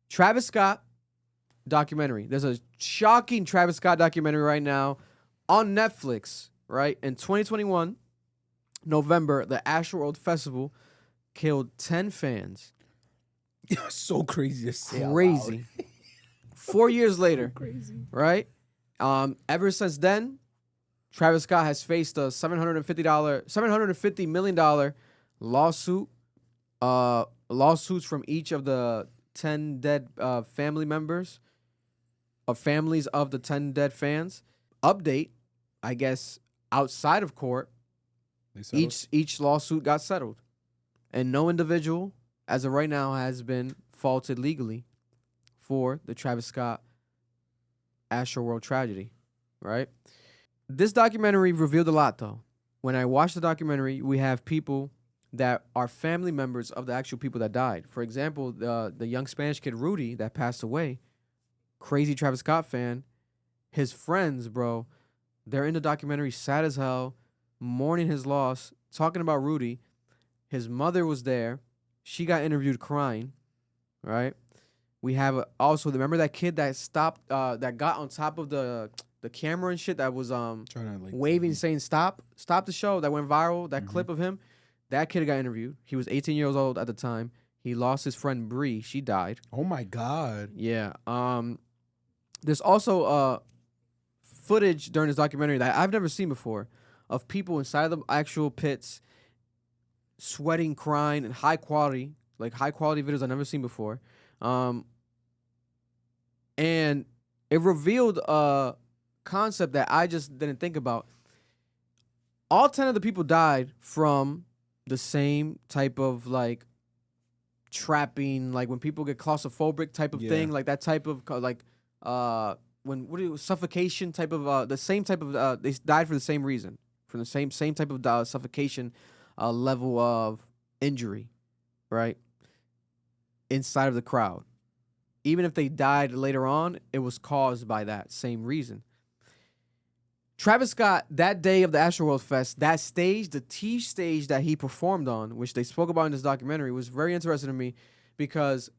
Travis Scott documentary. There's a shocking Travis Scott documentary right now on Netflix, right? In 2021, November, the AstroWorld Festival killed 10 fans. So crazy to say. Crazy. 4 years later, Crazy. right? Ever since then, Travis Scott has faced a $750 million lawsuit. Lawsuits from each of the 10 dead family members, of families of the 10 dead fans. Update, I guess, outside of court, each lawsuit got settled, and no individual, as of right now, has been faulted legally for the Travis Scott AstroWorld tragedy, right? This documentary revealed a lot, though. When I watched the documentary, we have people that are family members of the actual people that died. For example, the young Spanish kid Rudy that passed away, crazy Travis Scott fan, his friends, bro, they're in the documentary sad as hell, mourning his loss, talking about Rudy. His mother was there. She got interviewed crying, right? We have also, remember that kid that stopped, that got on top of the camera and shit that was trying to, like, waving, saying stop the show, that went viral, that clip of him? That kid got interviewed. He was 18 years old at the time. He lost his friend Bree. She died. Oh my God. Yeah. There's also footage during this documentary that I've never seen before of people inside the actual pits sweating, crying, and high quality videos I've never seen before. And it revealed a concept that I just didn't think about. All 10 of the people died from the same type of, like, trapping, like when people get claustrophobic type of thing, like that type of, like, suffocation type of, the same type of, they died for the same reason, for the same type of suffocation level of injury, right? Inside of the crowd. Even if they died later on, it was caused by that same reason. Travis Scott, that day of the AstroWorld Fest, that stage, the T stage that he performed on, which they spoke about in this documentary, was very interesting to me because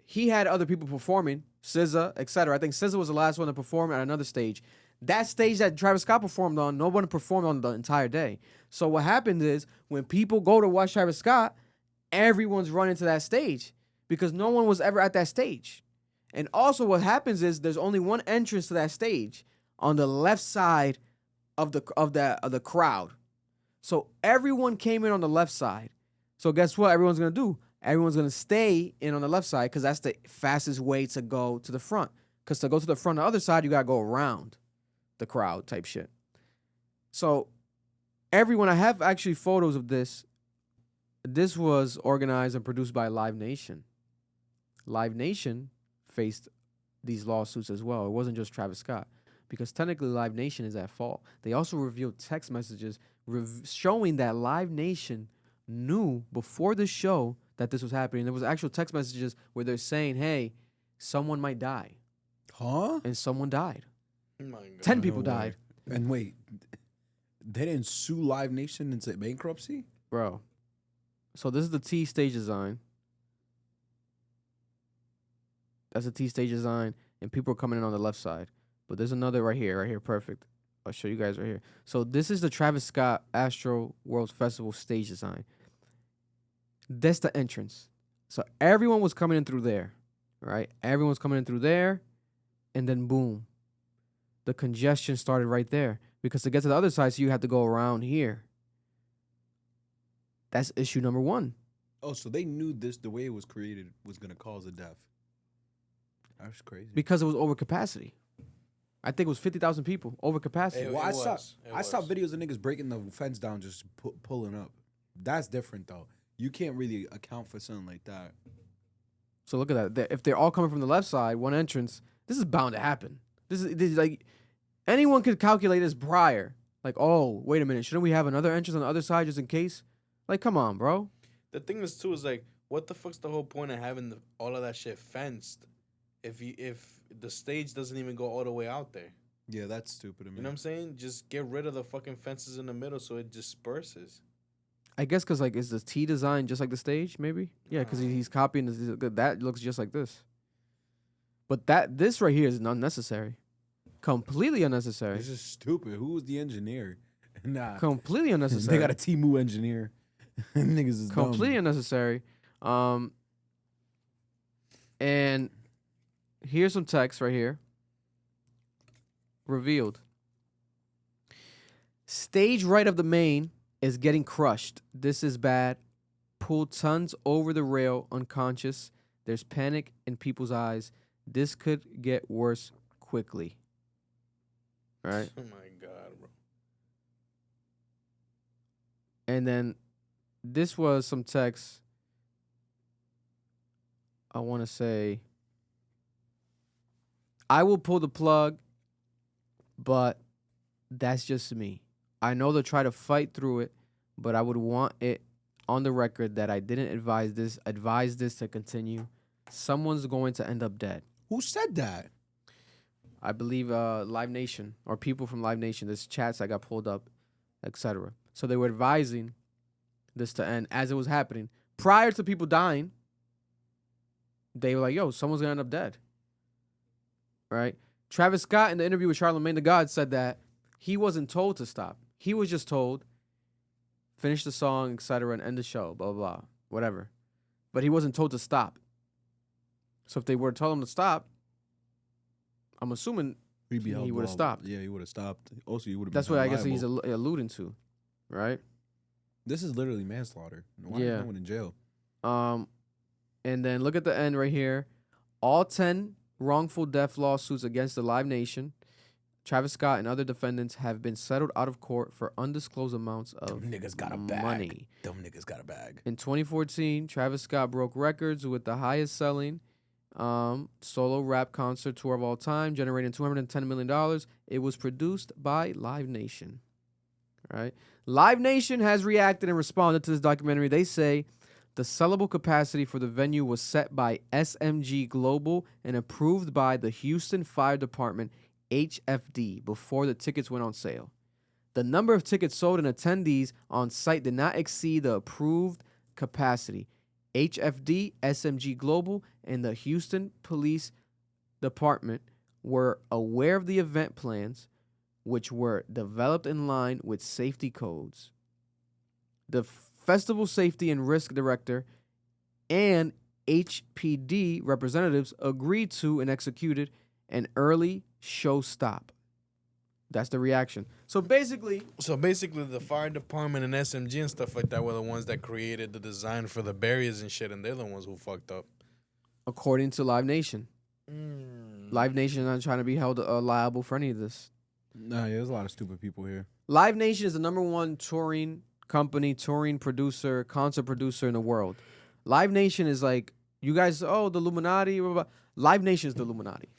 he had other people performing, SZA, etc. I think SZA was the last one to perform at another stage. That stage that Travis Scott performed on, no one performed on the entire day. So what happened is when people go to watch Travis Scott, everyone's running to that stage because no one was ever at that stage. And also what happens is there's only one entrance to that stage on the left side of the crowd. So everyone came in on the left side. So guess what everyone's going to do? Everyone's going to stay in on the left side because that's the fastest way to go to the front. Because to go to the front, the other side, you got to go around the crowd type shit. So everyone, I have actually photos of this. This was organized and produced by Live Nation. Live Nation faced these lawsuits as well. It wasn't just Travis Scott. Because technically Live Nation is at fault. They also revealed text messages showing that Live Nation knew before the show that this was happening. There was actual text messages where they're saying, hey, someone might die. Huh? And someone died. Oh my God. 10 people died. And wait, they didn't sue Live Nation into bankruptcy? Bro. So this is the T stage design. That's the T stage design. And people are coming in on the left side. But there's another right here, perfect. I'll show you guys right here. So this is the Travis Scott AstroWorld Festival stage design. That's the entrance. So everyone was coming in through there, right? Everyone was coming in through there, and then boom. The congestion started right there. Because to get to the other side, so you have to go around here. That's issue number one. Oh, so they knew this, the way it was created, was going to cause a death. That's crazy. Because it was over capacity. I think it was 50,000 people, over capacity. Well, I saw videos of niggas breaking the fence down, just pulling up. That's different, though. You can't really account for something like that. So look at that. If they're all coming from the left side, one entrance, this is bound to happen. This is like, anyone could calculate this prior. Like, oh, wait a minute, shouldn't we have another entrance on the other side just in case? Like, come on, bro. The thing is, too, is like, what the fuck's the whole point of having all of that shit fenced if the stage doesn't even go all the way out there? Yeah, that's stupid to me. You know what I'm saying? Just get rid of the fucking fences in the middle so it disperses. I guess because like is the T design just like the stage? Maybe. Yeah, because he's copying that looks just like this. But this right here is unnecessary, completely unnecessary. This is stupid. Who was the engineer? Nah, Completely unnecessary. they got a Timu engineer. Niggas is completely dumb. unnecessary. And here's some text right here. Revealed. Stage right of the main is getting crushed. This is bad. Pulled tons over the rail, unconscious. There's panic in people's eyes. This could get worse quickly. All right. Oh my god, bro. And then this was some text. I want to say, I will pull the plug, but that's just me. I know they'll try to fight through it, but I would want it on the record that I didn't advise this to continue. Someone's going to end up dead. Who said that? I believe Live Nation or people from Live Nation. There's chats that got pulled up, etc. So they were advising this to end as it was happening. Prior to people dying, they were like, yo, someone's going to end up dead. Right? Travis Scott in the interview with Charlamagne the God said that he wasn't told to stop. He was just told, finish the song, etc., and end the show, blah, blah, blah, whatever. But he wasn't told to stop. So if they were to tell him to stop, I'm assuming he would have stopped. Yeah, he would have stopped. Also, he would have. That's what I guess he's alluding to, right? This is literally manslaughter. Why is no one in jail? And then look at the end right here. All 10 wrongful death lawsuits against the Live Nation, Travis Scott and other defendants have been settled out of court for undisclosed amounts of Them niggas got a bag. money. Them niggas got a bag. In 2014, Travis Scott broke records with the highest selling solo rap concert tour of all time, generating $210 million. It was produced by Live Nation. All right. Live Nation has reacted and responded to this documentary. They say the sellable capacity for the venue was set by SMG Global and approved by the Houston Fire Department, HFD, before the tickets went on sale. The number of tickets sold and attendees on site did not exceed the approved capacity. HFD, SMG Global, and the Houston Police Department were aware of the event plans, which were developed in line with safety codes. The Festival Safety and Risk Director and HPD representatives agreed to and executed an early show stop. That's the reaction. So basically, the fire department and SMG and stuff like that were the ones that created the design for the barriers and shit, and they're the ones who fucked up. According to Live Nation. Live Nation is not trying to be held liable for any of this. Nah, yeah, there's a lot of stupid people here. Live Nation is the #1 touring company, touring producer, concert producer in the world. Live Nation is like, you guys, the Illuminati, blah, blah, blah. Live Nation is the Illuminati.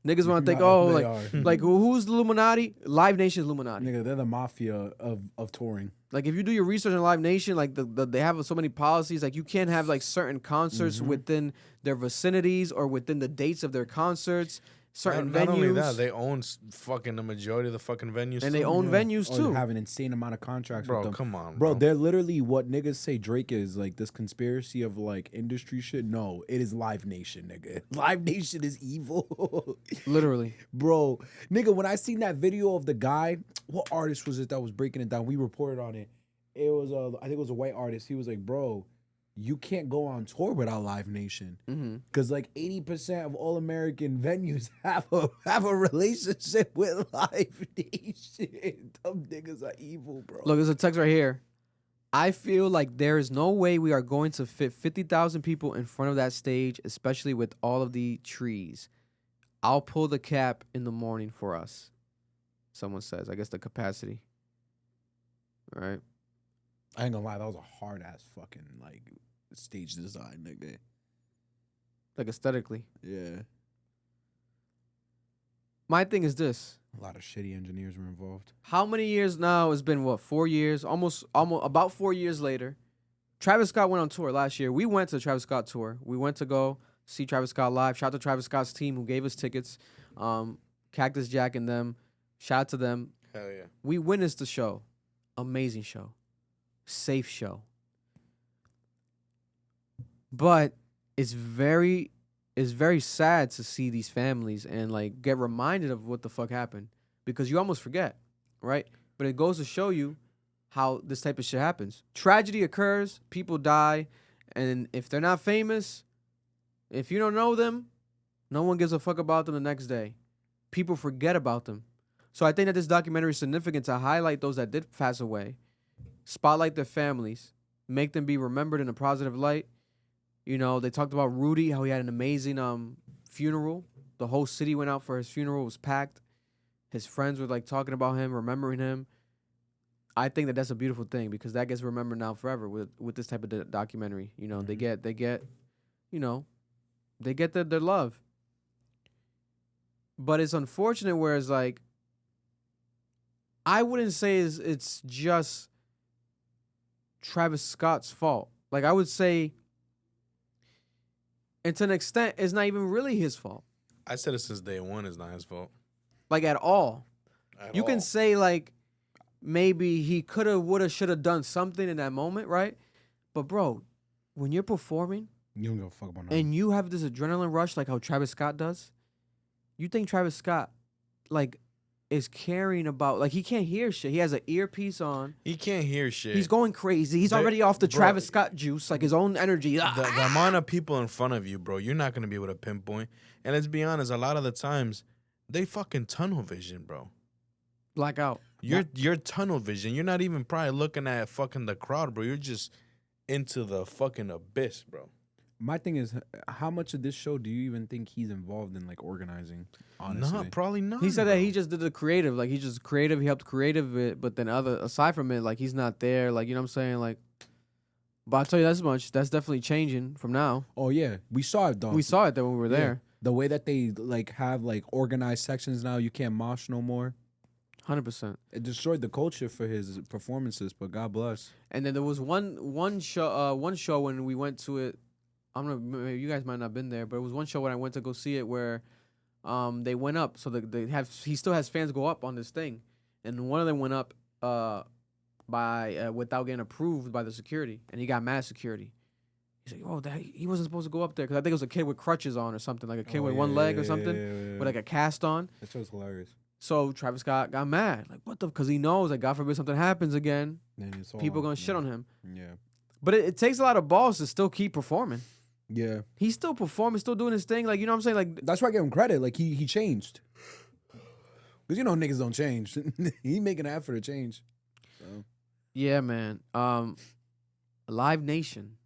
Niggas want to think, like who's the Illuminati? Live Nation is Illuminati. Nigga, they're the mafia of touring. Like if you do your research on Live Nation, like they have so many policies, like you can't have like certain concerts within their vicinities or within the dates of their concerts. Certain venues. Not only that, they own fucking the majority of the fucking venues. And they own venues too. They have an insane amount of contracts bro, with them. Come on, bro. They're literally what niggas say Drake is, like this conspiracy of like industry shit. No, it is Live Nation, nigga. Live Nation is evil. Literally. Bro, nigga, when I seen that video of the guy, what artist was it that was breaking it down? We reported on it. It was I think it was a white artist. He was like, bro, you can't go on tour without Live Nation. Because like 80% of all American venues have a relationship with Live Nation. Them niggas are evil, bro. Look, there's a text right here. I feel like there is no way we are going to fit 50,000 people in front of that stage, especially with all of the trees. I'll pull the cap in the morning for us. Someone says, I guess the capacity. All right. I ain't gonna lie, that was a hard ass fucking like stage design, nigga. Like aesthetically. Yeah. My thing is this. A lot of shitty engineers were involved. How many years now? It's been what, 4 years? Almost about 4 years later. Travis Scott went on tour last year. We went to the Travis Scott tour. We went to go see Travis Scott live. Shout out to Travis Scott's team who gave us tickets. Cactus Jack and them. Shout out to them. Hell yeah. We witnessed the show. Amazing show. safe show. But it's very sad to see these families and like get reminded of what the fuck happened because you almost forget, right? But it goes to show you how this type of shit happens. Tragedy occurs, people die, and if they're not famous, if you don't know them, no one gives a fuck about them the next day. People forget about them. So I think that this documentary is significant to highlight those that did pass away, spotlight their families, make them be remembered in a positive light. You know, they talked about Rudy, how he had an amazing funeral. The whole city went out for his funeral. It was packed. His friends were like talking about him, remembering him. I think that that's a beautiful thing because that gets remembered now forever with this type of documentary. You know, they get you know, they get their love. But it's unfortunate where it's like, I wouldn't say it's just Travis Scott's fault. Like, I would say, and to an extent, it's not even really his fault. I said it since day one. It's not his fault. Like, at all. You can say, like, maybe he could have, would have, should have done something in that moment, right? But, bro, when you're performing You don't give a fuck about nothing. and you have this adrenaline rush like how Travis Scott does, you think Travis Scott, like, is caring about, like, he can't hear shit. He has an earpiece on. He can't hear shit. He's going crazy. He's already off the Travis Scott juice, like his own energy. The amount of people in front of you, bro, you're not going to be able to pinpoint. And let's be honest, a lot of the times, they fucking tunnel vision, bro. Blackout. You're tunnel vision. You're not even probably looking at fucking the crowd, bro. You're just into the fucking abyss, bro. My thing is, how much of this show do you even think he's involved in, like, organizing? Honestly, No, probably not. He said that bro. he just did the creative. Like, he just creative. He helped creative it. But then aside from it, like, he's not there. Like, you know what I'm saying? Like, but I'll tell you this much. That's definitely changing from now. Oh yeah, we saw it though. We saw it there when we were Yeah. there. The way that they like have like organized sections now. You can't mosh no more. 100%. It destroyed the culture for his performances. But God bless. And then there was one show when we went to it. I don't know, maybe you guys might not have been there, but it was one show when I went to go see it where they went up. So he still has fans go up on this thing. And one of them went up by without getting approved by the security. And he got mad at security. He's like, oh, he wasn't supposed to go up there. Because I think it was a kid with crutches on or something. Like a kid with one leg or something. With like a cast on. That show's hilarious. So Travis Scott got mad. Like, what the? Because he knows that God forbid something happens again. Then it's all People on, going to shit on him. Yeah. But it takes a lot of balls to still keep performing. Yeah. He's still performing, still doing his thing. Like, you know what I'm saying? Like, That's why I give him credit. Like he changed. Because you know niggas don't change. He making an effort to change. So. yeah, man. Live Nation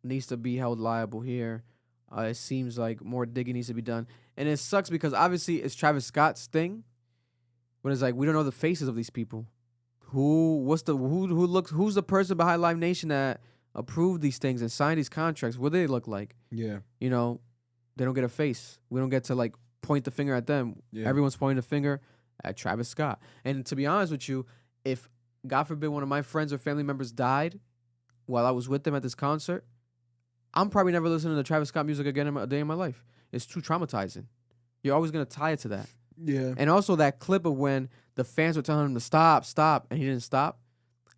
needs to be held liable here. It seems like more digging needs to be done. And it sucks because obviously it's Travis Scott's thing. But it's like we don't know the faces of these people. Who's the person behind Live Nation that approved these things and signed these contracts? What do they look like? Yeah. You know, they don't get a face. We don't get to like point the finger at them. Yeah. Everyone's pointing the finger at Travis Scott. And to be honest with you, if God forbid one of my friends or family members died while I was with them at this concert, I'm probably never listening to Travis Scott music again a day in my life. It's too traumatizing. You're always gonna tie it to that. Yeah. And also that clip of when the fans were telling him to stop, and he didn't stop,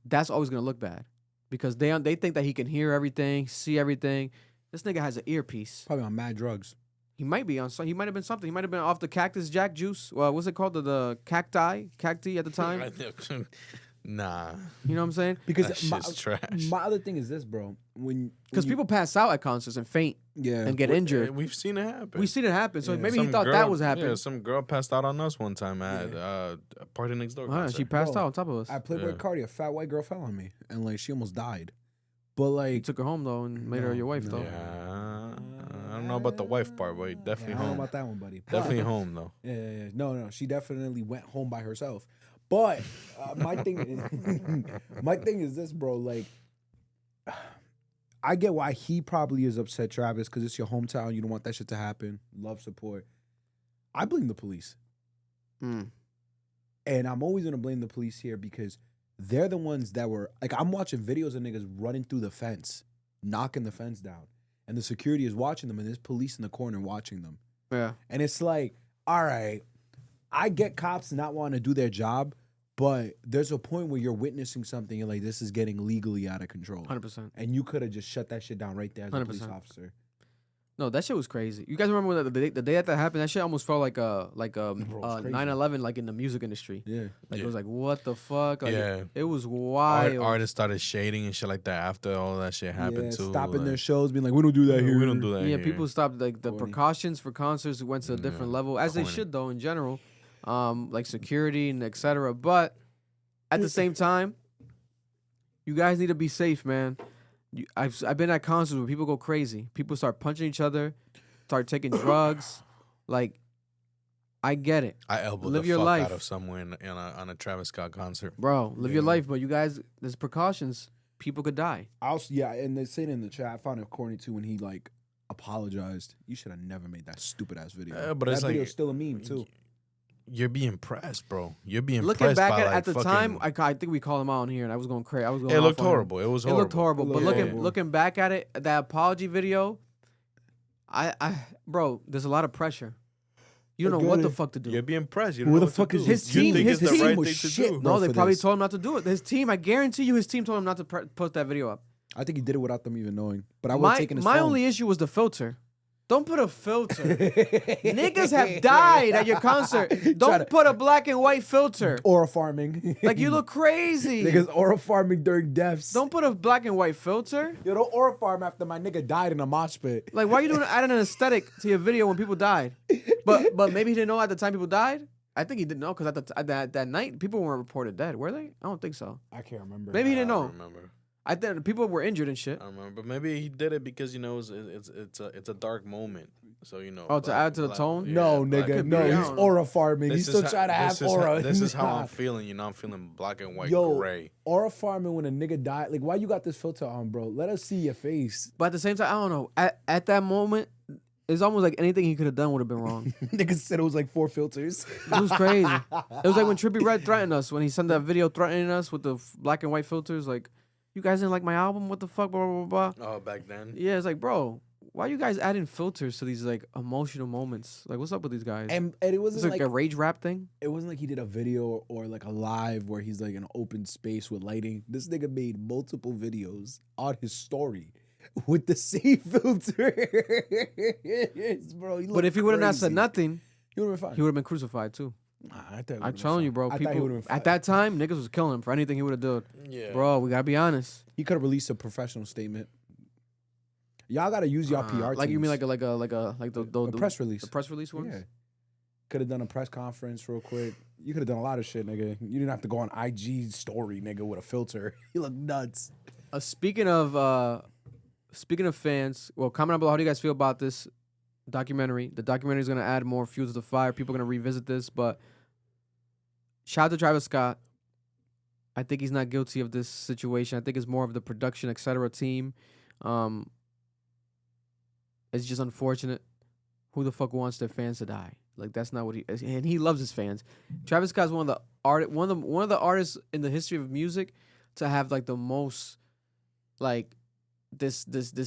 that's always going to look bad. Because they think that he can hear everything, see everything. This nigga has an earpiece. Probably on mad drugs. He might be on he might have been something. He might have been off the Cactus Jack juice. Well, what's it called? The cacti at the time. Nah. You know what I'm saying? Because That shit's trash. my other thing is this, bro. Because people pass out at concerts and faint and get injured. We've seen it happen. We've seen it happen. So Yeah. maybe he Some thought girl- that was happening. Yeah, some girl passed out on us one time at a Party Next Door Wow, concert. she passed Bro, out on top of us. I played Yeah. with Cardi, a fat white girl fell on me, and like she almost died. But like You took her home though and made her No, your wife no. though. Yeah. I don't know about the wife part, but definitely I don't know home. about that one, buddy. Definitely home, though. Yeah. No, she definitely went home by herself. But my thing is this, bro. Like, I get why he probably is upset, Travis, because it's your hometown. You don't want that shit to happen. Love, support. I blame the police. Mm. And I'm always going to blame the police here because they're the ones that were, like, I'm watching videos of niggas running through the fence, knocking the fence down. And the security is watching them, and there's police in the corner watching them. Yeah. And it's like, all right, I get cops not wanting to do their job, But there's a point where you're witnessing something and like, this is getting legally out of control. 100%. And you could have just shut that shit down right there as a police 100%. officer. No, that shit was crazy. You guys remember when the day that happened? That shit almost felt like Bro, it's crazy. 9/11, like in the music industry. Yeah. Like Yeah. it was like, what the fuck? Like, Yeah. it was wild. Artists started shading and shit like that after all that shit happened too. Stopping their like, shows, being like, we don't do that here. We don't do that Yeah, here. people stopped like the Corny. precautions for concerts went to a different level, as they corny. should though in general, like security and etc. But at the same time, you guys need to be safe, man. I've been at concerts where people go crazy. People start punching each other, start taking drugs. Like, I get it, I elbowed Live the your fuck life. out of someone on a Travis Scott concert. bro. Live your Yeah. life, but you guys, there's precautions. People could die. Also, yeah, and they said in the chat, I found it corny too when he like apologized. You should have never made that stupid ass video. But that it's like- video's still a meme too. You're being pressed, bro. You're being Looking pressed back by, like, at the fucking- time, I think we called him out on here, and I was going crazy. I was going. it off looked on him. horrible. It was It horrible. looked horrible. But Yeah. looking back at it, that apology video, bro, there's a lot of pressure. You don't I know get what the it. fuck to do. You're being pressed. You don't Where know the what fuck to is do. his You team? think His it's the team right was thing to shit, do. bro. No, they for probably this. told him not to do it. His team, I guarantee you, his team told him not to post that video up. I think he did it without them even knowing. But I would have taken his my phone. only issue was the filter. Don't put a filter. Niggas have died at your concert. Don't put a black and white filter. Aura farming. Like, you look crazy. Niggas aura farming during deaths. Don't put a black and white filter. Yo, don't aura farm after my nigga died in a mosh pit. Like, why are you doing adding an aesthetic to your video when people died? But maybe he didn't know at the time people died. I think he didn't know because at that night people weren't reported dead, were they? I don't think so. I can't remember. Maybe he didn't I know. don't remember. I think people were injured and shit. I don't remember. But maybe he did it because it's a dark moment. So Oh, to add to the tone? No, black nigga, could no. be- He's aura farming. This He's is still how- trying to have aura. This is how Nah. I'm feeling. You know, I'm feeling black and white, Yo, gray. aura farming when a nigga died. Like, why you got this filter on, bro? Let us see your face. But at the same time, I don't know. At that moment, it's almost like anything he could have done would have been wrong. Niggas said it was like 4 filters. It was crazy. It was like when Trippie Redd threatened us, when he sent that video threatening us with the black and white filters. Like, you guys didn't like my album? What the fuck? Blah, blah, blah, blah. Oh, back then. Yeah, it's like, bro, why you guys adding filters to these like emotional moments? Like, what's up with these guys? And it It's wasn't like like a rage rap thing. it wasn't like he did a video or like a live where he's like in an open space with lighting. This nigga made multiple videos on his story with the same filter. Bro, he But if he would have not said crazy. nothing, he would have been fine. he would have been crucified too. Nah, I thought he I'm would've been telling you, fine. bro. I thought he People would've been fine. at that time, niggas was killing him for anything he would have done. Yeah. Bro, we gotta be honest. He could have released a professional statement. Y'all gotta use y'all PR. Like, you mean teams. like the press release? the press release ones? Yeah. Could have done a press conference real quick. You could have done a lot of shit, nigga. You didn't have to go on IG story, nigga, with a filter. You look nuts. Speaking of fans, well, comment down below how do you guys feel about this documentary. The documentary is gonna add more fuel to the fire. People are gonna revisit this, but shout out to Travis Scott. I think he's not guilty of this situation. I think it's more of the production, etc. team. It's just unfortunate. Who the fuck wants their fans to die? Like, that's not what he. And he loves his fans. Travis Scott's one of the artists in the history of music to have like the most like this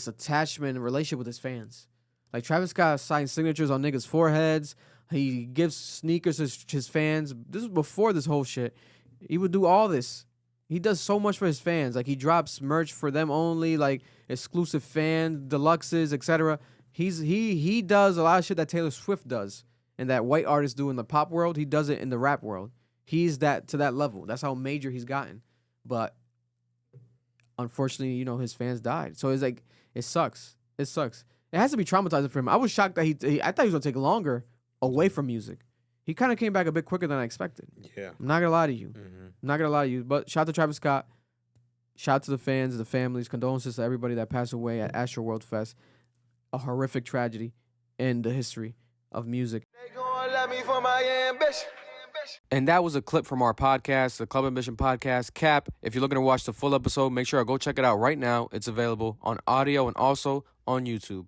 attachment and relationship with his fans. Like, Travis Scott signs signatures on niggas' foreheads. He gives sneakers to his fans. This was before this whole shit. He would do all this. He does so much for his fans. Like, he drops merch for them only, like exclusive fan deluxes, etc. He does a lot of shit that Taylor Swift does and that white artists do in the pop world. He does it in the rap world. He's to that level. That's how major he's gotten. But unfortunately, you know, his fans died. So it's like, it sucks. It sucks. It has to be traumatizing for him. I was shocked that I thought he was gonna take longer away from music. He kind of came back a bit quicker than I expected. Yeah. I'm not gonna lie to you. Mm-hmm. I'm not gonna lie to you. But shout out to Travis Scott. Shout out to the fans, the families. Condolences to everybody that passed away at AstroWorld Fest. A horrific tragedy in the history of music. They gon' love me for my ambition. And that was a clip from our podcast, the Club Ambition Podcast, Cap. If you're looking to watch the full episode, make sure to go check it out right now. It's available on audio and also on YouTube.